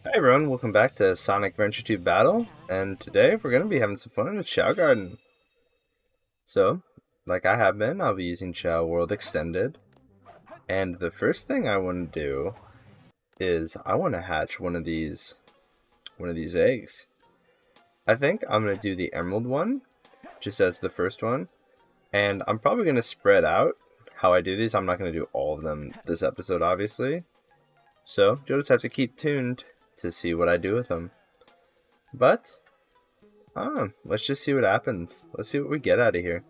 Hi everyone, welcome back to Sonic Adventure 2 Battle, and today we're going to be having some fun in the Chao Garden. So, like I have been, I'll be using Chao World Extended, and the first thing I want to do is I want to hatch one of these eggs. I think I'm going to do the Emerald one, just as the first one, and I'm probably going to spread out how I do these. I'm not going to do all of them this episode, obviously, so you'll just have to keep tuned to see what I do with them. But let's just see what happens. Let's see what we get out of here.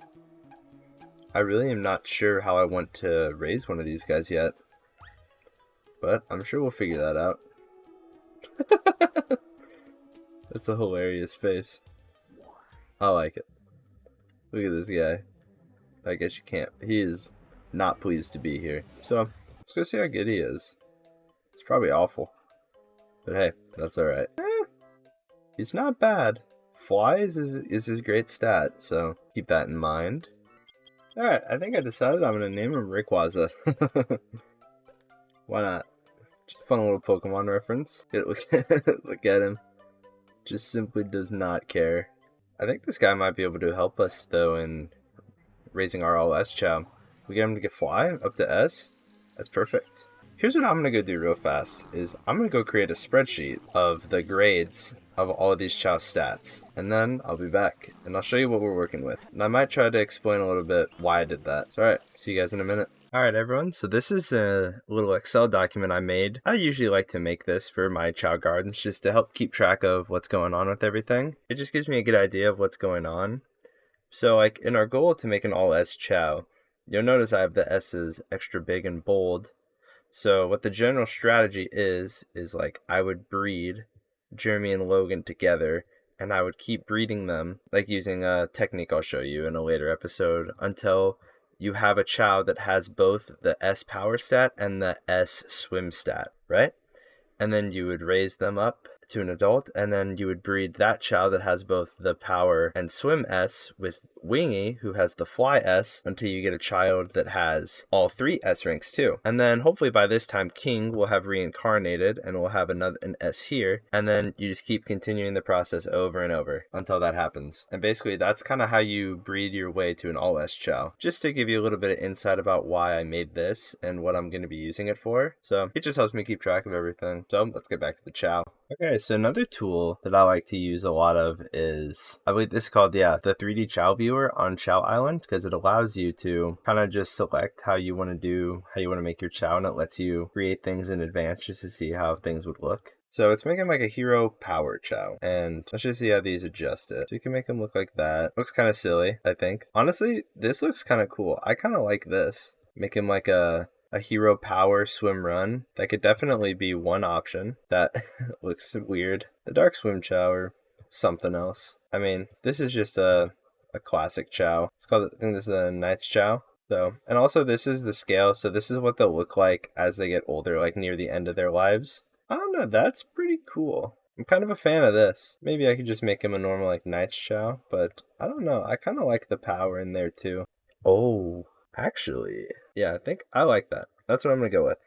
I really am not sure how I want to raise one of these guys yet, but I'm sure we'll figure that out. That's a hilarious face. I like it. Look at this guy. I guess you can't. He is not pleased to be here. So, let's go see how good he is. It's probably awful. But hey, that's alright. He's not bad. Fly is his great stat, so keep that in mind. Alright, I think I decided I'm going to name him Rayquaza. Why not? Just a fun little Pokemon reference. Look at him. Just simply does not care. I think this guy might be able to help us, though, in raising our all-S Chao. We get him to get Fly up to S. That's perfect. Here's what I'm going to go do real fast, is I'm going to go create a spreadsheet of the grades of all of these Chao stats, and then I'll be back, and I'll show you what we're working with. And I might try to explain a little bit why I did that. So, alright, see you guys in a minute. Alright everyone, so this is a little Excel document I made. I usually like to make this for my Chao gardens just to help keep track of what's going on with everything. It just gives me a good idea of what's going on. So like in our goal to make an all S Chao, you'll notice I have the S's extra big and bold. So what the general strategy is like I would breed Jeremy and Logan together, and I would keep breeding them, like using a technique I'll show you in a later episode, until you have a Chao that has both the S power stat and the S swim stat, right? And then you would raise them up to an adult, and then you would breed that Chao that has both the power and swim S with Wingy, who has the fly S, until you get a child that has all three S ranks too. And then hopefully by this time King will have reincarnated and we'll have an S here, and then you just keep continuing the process over and over until that happens. And basically that's kind of how you breed your way to an all S Chao. Just to give you a little bit of insight about why I made this and what I'm going to be using it for. So it just helps me keep track of everything. So let's get back to the Chao. Okay, so another tool that I like to use a lot of is, I believe this is called, the 3D Chao Viewer on Chao Island, because it allows you to kind of just select how you want to make your Chao, and it lets you create things in advance just to see how things would look. So it's making like a hero power Chao, and let's just see how these adjust it. So you can make them look like that. Looks kind of silly, I think. Honestly, this looks kind of cool. I kind of like this. Make him like a hero power swim run. That could definitely be one option. That looks weird. The dark swim Chao or something else. I mean, this is just a classic Chao. It's called, I think this is a Knight's Chao. So, and also this is the scale, so this is what they'll look like as they get older, like near the end of their lives. I don't know, that's pretty cool. I'm kind of a fan of this. Maybe I could just make him a normal like Knight's Chao, but I don't know. I kind of like the power in there too. Oh, actually, yeah, I think I like that. That's what I'm going to go with.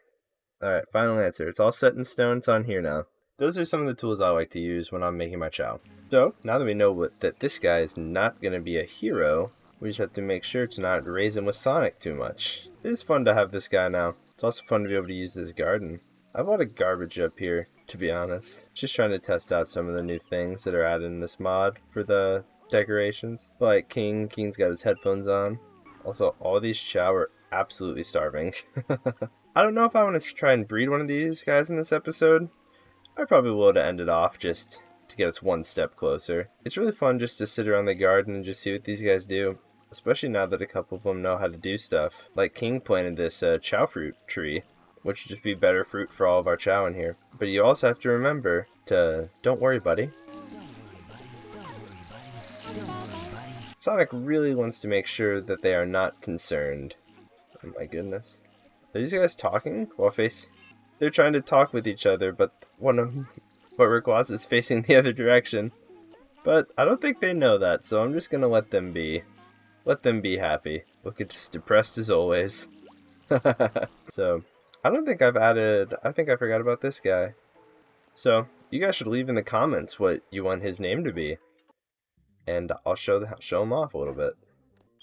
Alright, final answer. It's all set in stone. It's on here now. Those are some of the tools I like to use when I'm making my Chao. So, now that we know that this guy is not going to be a hero, we just have to make sure to not raise him with Sonic too much. It is fun to have this guy now. It's also fun to be able to use this garden. I have a lot of garbage up here, to be honest. Just trying to test out some of the new things that are added in this mod for the decorations. Like King's got his headphones on. Also, all these Chao are absolutely starving. I don't know if I want to try and breed one of these guys in this episode. I probably will to end it off just to get us one step closer. It's really fun just to sit around the garden and just see what these guys do. Especially now that a couple of them know how to do stuff. Like King planted this Chao fruit tree, which would just be better fruit for all of our Chao in here. But you also have to remember to, don't worry buddy. Sonic really wants to make sure that they are not concerned. Oh my goodness. Are these guys talking? They're trying to talk with each other, but Rayquaza is facing the other direction. But I don't think they know that, so I'm just gonna let them be. Let them be happy. Look, it's depressed as always. So, I think I forgot about this guy. So, You guys should leave in the comments what you want his name to be, and I'll show him off a little bit.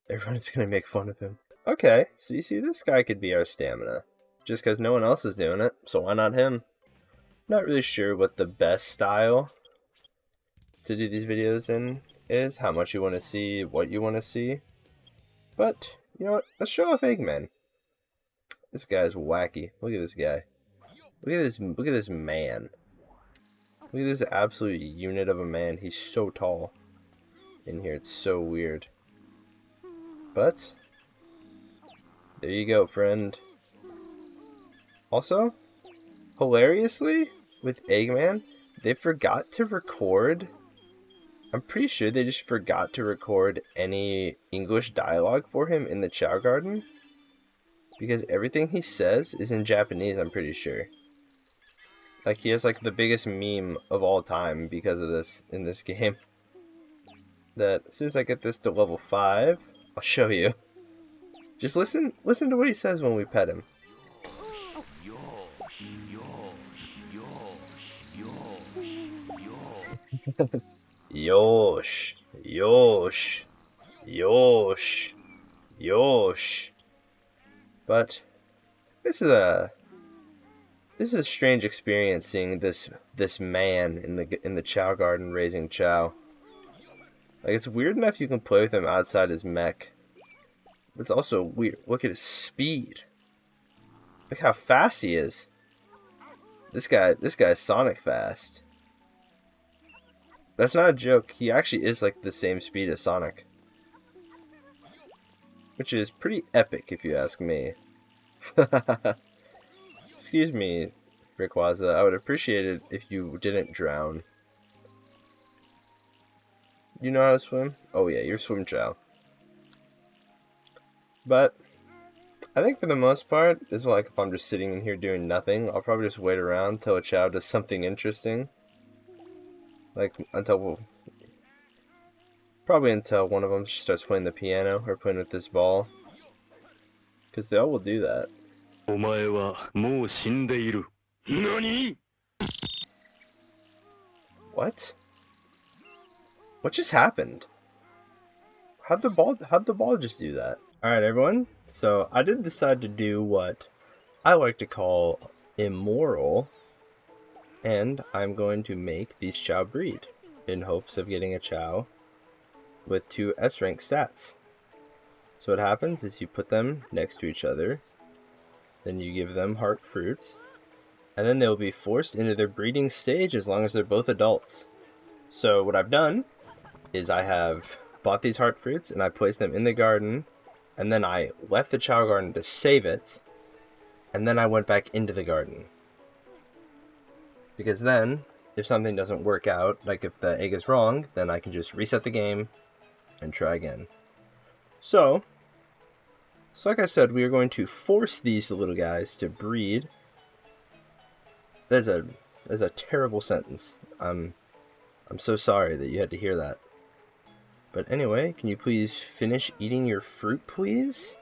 Everyone's gonna make fun of him. Okay, so you see, this guy could be our stamina, just because no one else is doing it, so why not him? Not really sure what the best style to do these videos in is, how much you want to see, what you want to see, but you know what? Let's show off Eggman. This guy's wacky. Look at this guy. Look at this. Look at this man. Look at this absolute unit of a man. He's so tall. In here, it's so weird. But there you go, friend. Also, hilariously, with Eggman, they forgot to record. I'm pretty sure they just forgot to record any English dialogue for him in the Chao Garden. Because everything he says is in Japanese, I'm pretty sure. Like, he has like the biggest meme of all time because of this in this game. That as soon as I get this to level 5, I'll show you. Just listen to what he says when we pet him. Yosh, yosh, yosh, yosh. But this is a strange experience, seeing this man in the Chao Garden raising Chao. Like, it's weird enough you can play with him outside his mech. But it's also weird. Look at his speed. Look how fast he is. This guy's Sonic fast. That's not a joke. He actually is like the same speed as Sonic. Which is pretty epic, if you ask me. Excuse me, Rayquaza. I would appreciate it if you didn't drown. You know how to swim? Oh yeah, you're Swim Chao. But I think for the most part, it's like if I'm just sitting in here doing nothing, I'll probably just wait around till a Chao does something interesting. Like, probably until one of them starts playing the piano or playing with this ball. Because they all will do that. What? What just happened? How'd the ball just do that? Alright everyone, so I did decide to do what I like to call immoral. And I'm going to make these Chao breed in hopes of getting a Chao with 2 S-rank stats. So what happens is you put them next to each other, then you give them heart fruit, and then they'll be forced into their breeding stage as long as they're both adults. So what I've done is I have bought these heart fruits and I placed them in the garden, and then I left the Chao Garden to save it, and then I went back into the garden. Because then, if something doesn't work out, like if the egg is wrong, then I can just reset the game and try again. So like I said, we are going to force these little guys to breed. That's a terrible sentence. I'm so sorry that you had to hear that. But anyway, can you please finish eating your fruit, please?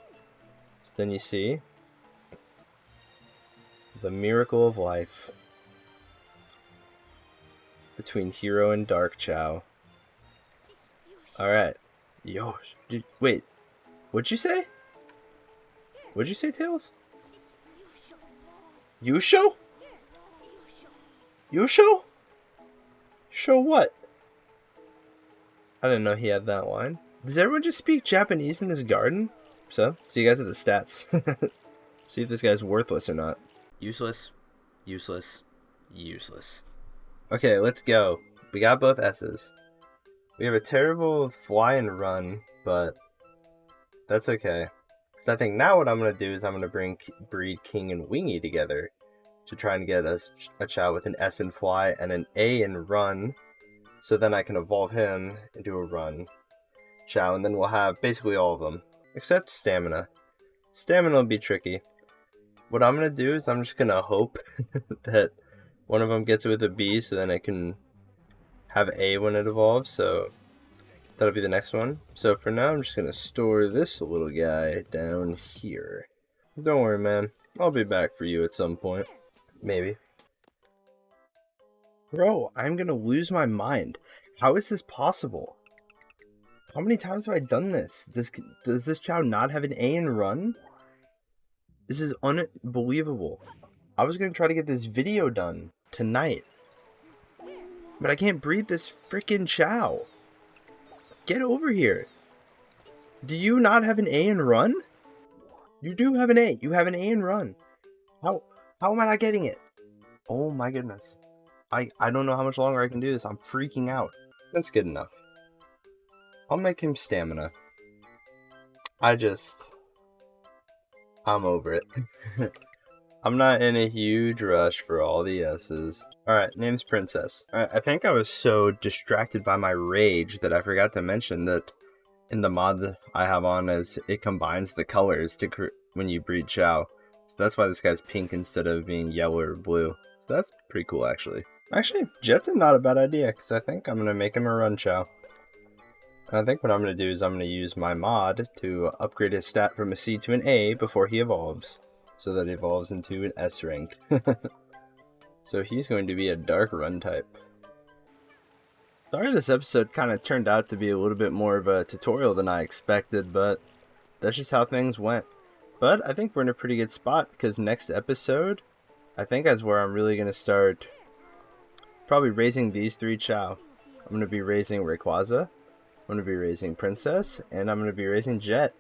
So then you see the miracle of life between Hero and Dark Chao. Alright. Yo, dude, wait. What'd you say? What'd you say, Tails? Yusho? Yusho? Show what? I didn't know he had that line. Does everyone just speak Japanese in this garden? So, see you guys at the stats. See if this guy's worthless or not. Useless. Useless. Useless. Okay, let's go. We got both S's. We have a terrible fly and run, but that's okay. So I think now what I'm going to do is I'm going to breed King and Wingy together to try and get us a Chao with an S in fly and an A in run. So then I can evolve him into a run Chao, and then we'll have basically all of them, except Stamina. Stamina will be tricky. What I'm going to do is I'm just going to hope that one of them gets it with a B, so then I can have A when it evolves, so that'll be the next one. So for now, I'm just going to store this little guy down here. Don't worry, man. I'll be back for you at some point. Maybe. Bro, I'm gonna lose my mind. How is this possible? How many times have I done this? Does this Chao not have an A in run? This is unbelievable. I was gonna try to get this video done tonight, but I can't breed this freaking Chao. Get over here. Do you not have an A in run? You do have an A. You have an A in run. How am I not getting it? Oh my goodness. I don't know how much longer I can do this. I'm freaking out. That's good enough. I'll make him stamina. I'm over it. I'm not in a huge rush for all the S's. Alright, name's Princess. I think I was so distracted by my rage that I forgot to mention that in the mod that I have on as it combines the colors to when you breed Chao. So that's why this guy's pink instead of being yellow or blue. So that's pretty cool actually. Actually, Jet's not a bad idea because I think I'm going to make him a run Chao. I think what I'm going to do is I'm going to use my mod to upgrade his stat from a C to an A before he evolves. So that he evolves into an S rank. So he's going to be a dark run type. Sorry this episode kind of turned out to be a little bit more of a tutorial than I expected, but that's just how things went. But I think we're in a pretty good spot because next episode, I think that's where I'm really going to start probably raising these 3 Chao. I'm going to be raising Rayquaza, I'm going to be raising Princess, and I'm going to be raising Jet.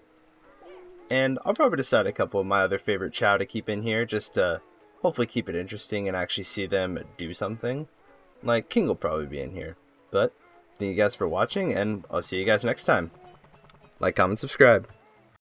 And I'll probably decide a couple of my other favorite Chao to keep in here, just to hopefully keep it interesting and actually see them do something. Like, King will probably be in here. But, thank you guys for watching, and I'll see you guys next time. Like, comment, subscribe.